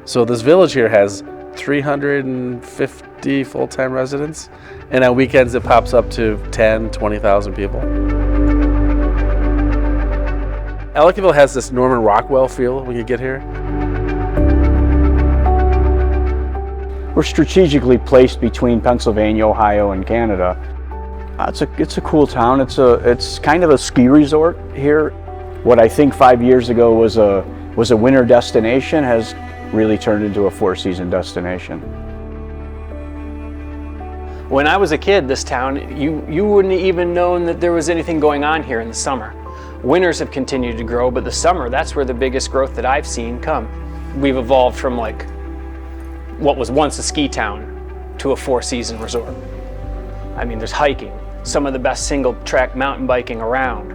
So this village here has 350 full-time residents, and on weekends it pops up to 10, 20,000 people. Ellicottville has this Norman Rockwell feel when you get here. We're strategically placed between Pennsylvania, Ohio, and Canada. It's a cool town. It's kind of a ski resort here. What I think 5 years ago was a winter destination has really turned into a four-season destination. When I was a kid, this town, you wouldn't even known that there was anything going on here in the summer. Winters have continued to grow, but the summer, that's where the biggest growth that I've seen come. We've evolved from like what was once a ski town to a four-season resort. I mean, there's hiking, some of the best single-track mountain biking around,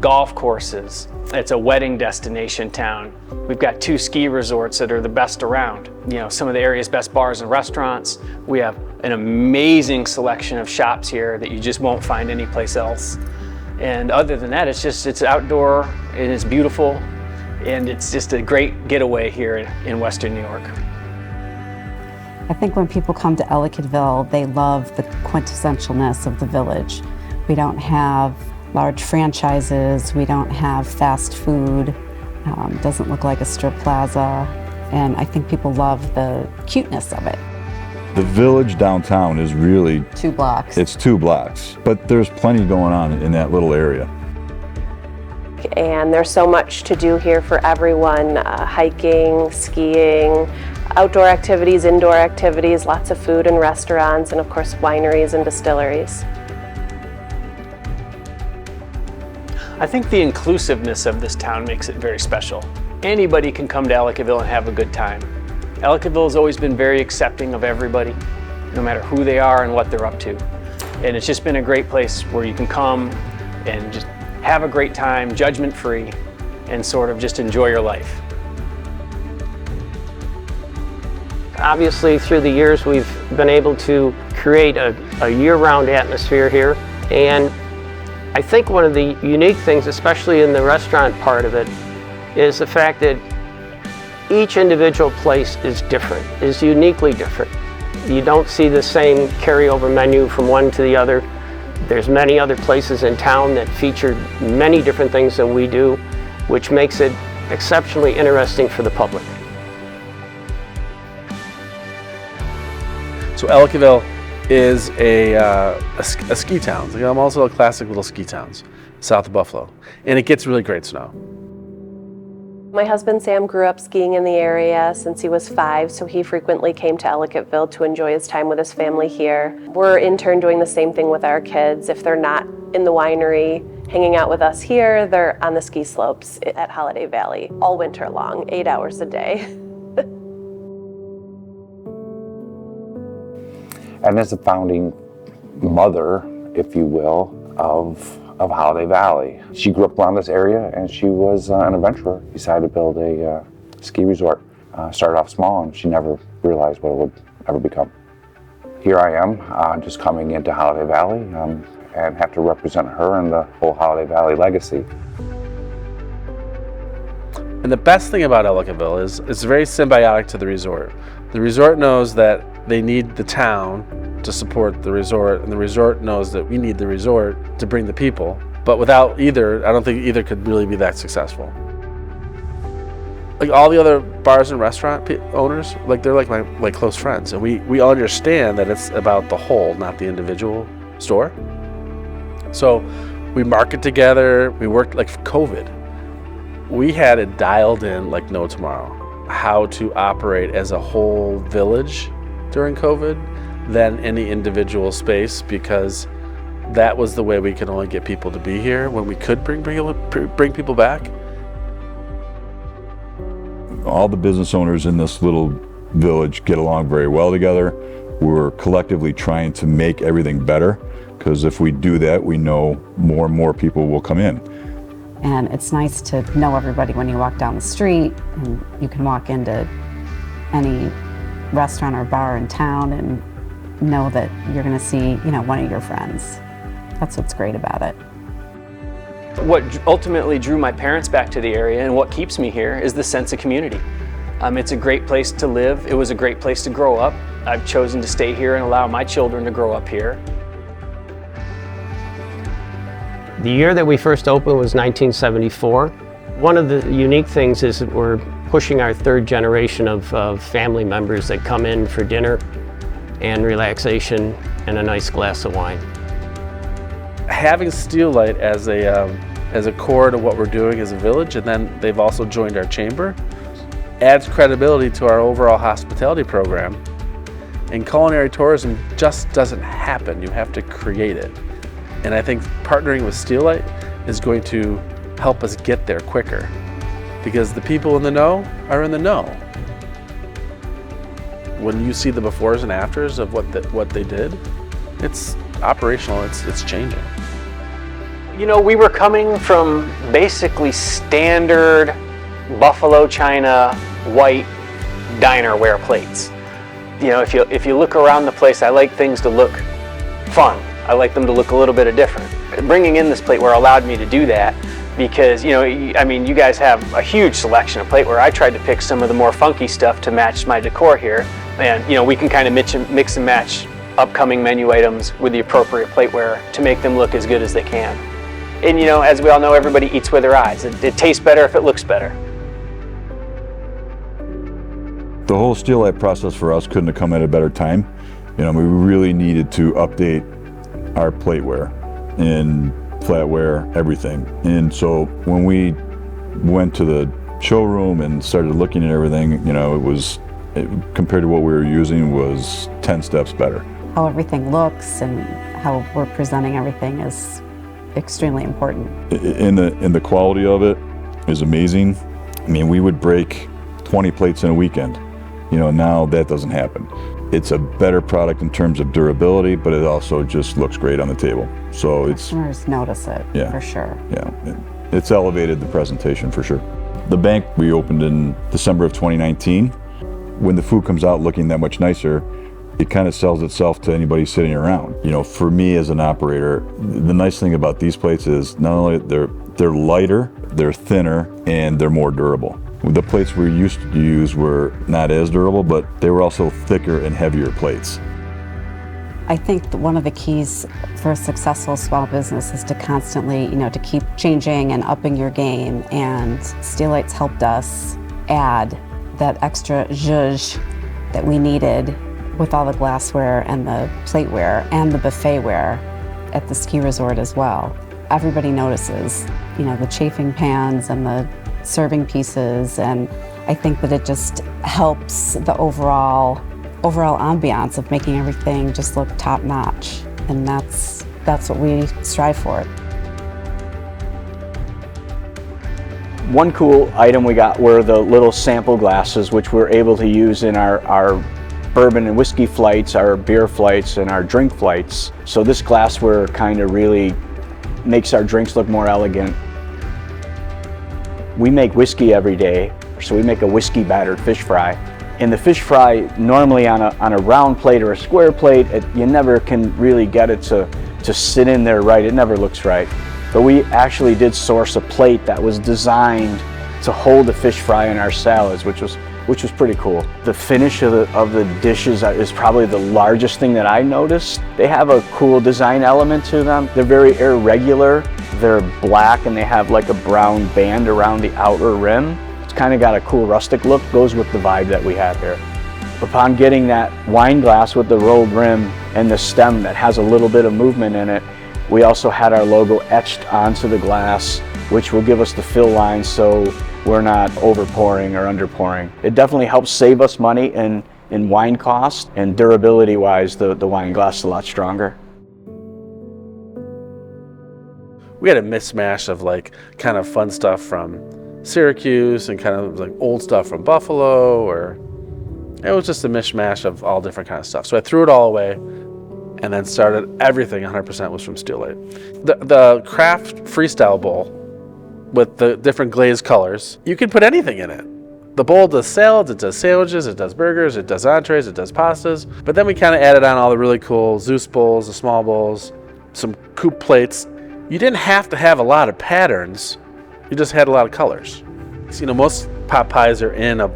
golf courses. It's a wedding destination town. We've got 2 ski resorts that are the best around. You know, some of the area's best bars and restaurants. We have an amazing selection of shops here that you just won't find anyplace else. And other than that, it's outdoor and it's beautiful, and it's just a great getaway here in Western New York. I think when people come to Ellicottville, they love the quintessentialness of the village. We don't have large franchises, we don't have fast food, doesn't look like a strip plaza, and I think people love the cuteness of it. The village downtown is really 2 blocks. It's 2 blocks, but there's plenty going on in that little area. And there's so much to do here for everyone, hiking, skiing, outdoor activities, indoor activities, lots of food and restaurants, and of course wineries and distilleries. I think the inclusiveness of this town makes it very special. Anybody can come to Ellicottville and have a good time. Ellicottville has always been very accepting of everybody, no matter who they are and what they're up to. And it's just been a great place where you can come and just have a great time, judgment-free, and sort of just enjoy your life. Obviously, through the years, we've been able to create a year-round atmosphere here. And I think one of the unique things, especially in the restaurant part of it, is the fact that each individual place is different, is uniquely different. You don't see the same carryover menu from one to the other. There's many other places in town that feature many different things than we do, which makes it exceptionally interesting for the public. So Ellicottville is a ski town. I'm also a classic little ski towns south of Buffalo, and it gets really great snow. My husband Sam grew up skiing in the area since he was 5, so he frequently came to Ellicottville to enjoy his time with his family here. We're in turn doing the same thing with our kids. If they're not in the winery hanging out with us here, they're on the ski slopes at Holiday Valley all winter long, 8 hours a day. And as the founding mother, if you will, of Holiday Valley. She grew up around this area and she was an adventurer. Decided to build a ski resort. Started off small and she never realized what it would ever become. Here I am, just coming into Holiday Valley and have to represent her and the whole Holiday Valley legacy. And the best thing about Ellicottville is it's very symbiotic to the resort. The resort knows that they need the town to support the resort, and the resort knows that we need the resort to bring the people. But without either, I don't think either could really be that successful. Like all the other bars and restaurant owners, like they're like my close friends, and we understand that it's about the whole, not the individual store. So we market together. We worked like for COVID. We had it dialed in like no tomorrow, how to operate as a whole village during COVID than any individual space, because that was the way we could only get people to be here when we could bring people back. All the business owners in this little village get along very well together. We're collectively trying to make everything better, because if we do that, we know more and more people will come in. And it's nice to know everybody when you walk down the street, and you can walk into any restaurant or bar in town and know that you're going to see, one of your friends. That's what's great about it. What ultimately drew my parents back to the area and what keeps me here is the sense of community. It's a great place to live. It was a great place to grow up. I've chosen to stay here and allow my children to grow up here. The year that we first opened was 1974. One of the unique things is that we're pushing our third generation of family members that come in for dinner and relaxation and a nice glass of wine. Having Steelite as a core to what we're doing as a village, and then they've also joined our chamber, adds credibility to our overall hospitality program. And culinary tourism just doesn't happen. You have to create it. And I think partnering with Steelite is going to help us get there quicker, because the people in the know are in the know. When you see the befores and afters of what they did, it's operational, it's changing. You know, we were coming from basically standard buffalo china white dinerware plates. You know, if you look around the place, I like things to look fun. I like them to look a little bit different. Bringing in this plateware allowed me to do that, because, you know, I mean, you guys have a huge selection of plateware. I tried to pick some of the more funky stuff to match my decor here, and, you know, we can kind of mix and match upcoming menu items with the appropriate plateware to make them look as good as they can. And, you know, as we all know, everybody eats with their eyes. It tastes better if it looks better. The whole Steelite process for us couldn't have come at a better time. You know, we really needed to update our plateware and flatware, everything. And so when we went to the showroom and started looking at everything, you know, compared to what we were using, was 10 steps better. How everything looks and how we're presenting everything is extremely important. And the quality of it is amazing. I mean, we would break 20 plates in a weekend. You know, now that doesn't happen. It's a better product in terms of durability, but it also just looks great on the table. So Customers notice it, yeah, for sure. Yeah, it's elevated the presentation for sure. The bank we opened in December of 2019. When the food comes out looking that much nicer, it kind of sells itself to anybody sitting around. You know, for me as an operator, the nice thing about these plates is not only they're lighter, they're thinner, and they're more durable. The plates we used to use were not as durable, but they were also thicker and heavier plates. I think that one of the keys for a successful small business is to constantly, you know, to keep changing and upping your game. And Steelite's helped us add that extra zhuzh that we needed with all the glassware and the plateware and the buffetware at the ski resort as well. Everybody notices, you know, the chafing pans and the serving pieces, and I think that it just helps the overall ambiance of making everything just look top notch, and that's what we strive for. One cool item we got were the little sample glasses, which we're able to use in our bourbon and whiskey flights, our beer flights, and our drink flights. So this glassware kind of really makes our drinks look more elegant. We make whiskey every day, so we make a whiskey battered fish fry. And the fish fry, normally on a round plate or a square plate, you never can really get it to sit in there right. It never looks right. But we actually did source a plate that was designed to hold the fish fry in our salads, which was pretty cool. The finish of the dishes is probably the largest thing that I noticed. They have a cool design element to them. They're very irregular. They're black and they have like a brown band around the outer rim. It's kind of got a cool rustic look, goes with the vibe that we have here. Upon getting that wine glass with the rolled rim and the stem that has a little bit of movement in it, we also had our logo etched onto the glass, which will give us the fill line so we're not overpouring or underpouring. It definitely helps save us money in wine cost, and durability wise, the wine glass is a lot stronger. We had a mismatch of like kind of fun stuff from Syracuse and kind of like old stuff from Buffalo, or it was just a mishmash of all different kind of stuff. So I threw it all away and then started everything 100% was from Steelite. The craft freestyle bowl with the different glazed colors, you can put anything in it. The bowl does salads, it does sandwiches, it does burgers, it does entrees, it does pastas. But then we kind of added on all the really cool Zeus bowls, the small bowls, some coupe plates. You didn't have to have a lot of patterns, you just had a lot of colors. So, you know, most pot pies are in a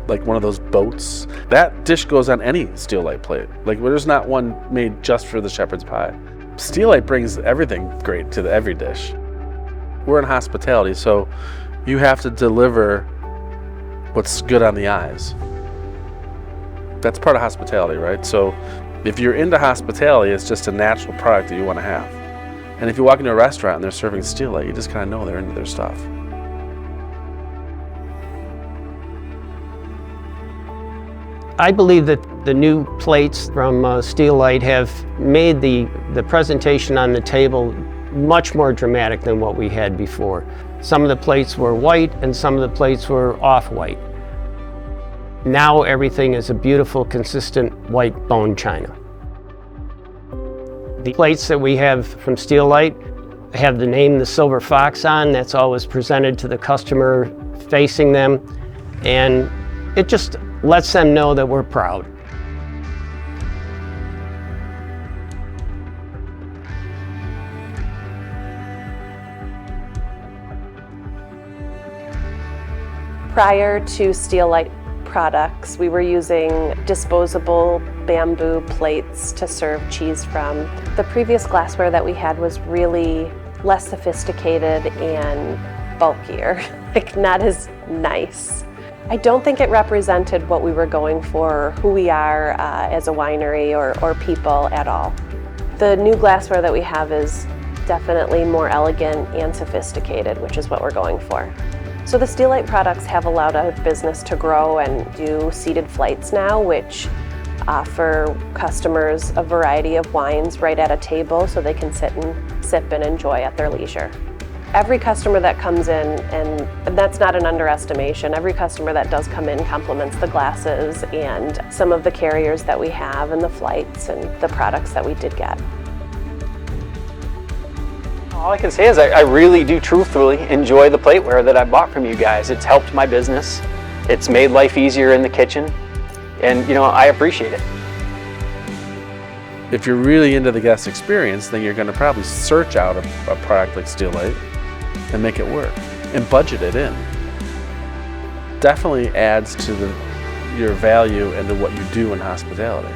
like one of those boats. That dish goes on any Steelite plate. Like there's not one made just for the shepherd's pie. Steelite brings everything great to every dish. We're in hospitality, so you have to deliver what's good on the eyes. That's part of hospitality, right? So if you're into hospitality, it's just a natural product that you want to have. And if you walk into a restaurant and they're serving Steelite, you just kind of know they're into their stuff. I believe that the new plates from Steelite have made the presentation on the table much more dramatic than what we had before. Some of the plates were white and some of the plates were off-white. Now everything is a beautiful, consistent white bone china. The plates that we have from Steelite have the name The Silver Fox on. That's always presented to the customer facing them, and it just lets them know that we're proud. Prior to Steelite products, we were using disposable bamboo plates to serve cheese from. The previous glassware that we had was really less sophisticated and bulkier, like not as nice. I don't think it represented what we were going for, who we are as a winery or people at all. The new glassware that we have is definitely more elegant and sophisticated, which is what we're going for. So the Steelite products have allowed our business to grow and do seated flights now, which offer customers a variety of wines right at a table so they can sit and sip and enjoy at their leisure. Every customer that comes in, and that's not an underestimation, every customer that does come in compliments the glasses and some of the carriers that we have and the flights and the products that we did get. All I can say is I really do truthfully enjoy the plateware that I bought from you guys. It's helped my business. It's made life easier in the kitchen. And I appreciate it. If you're really into the guest experience, then you're going to probably search out a product like Steelite and make it work and budget it in. Definitely adds to your value and to what you do in hospitality.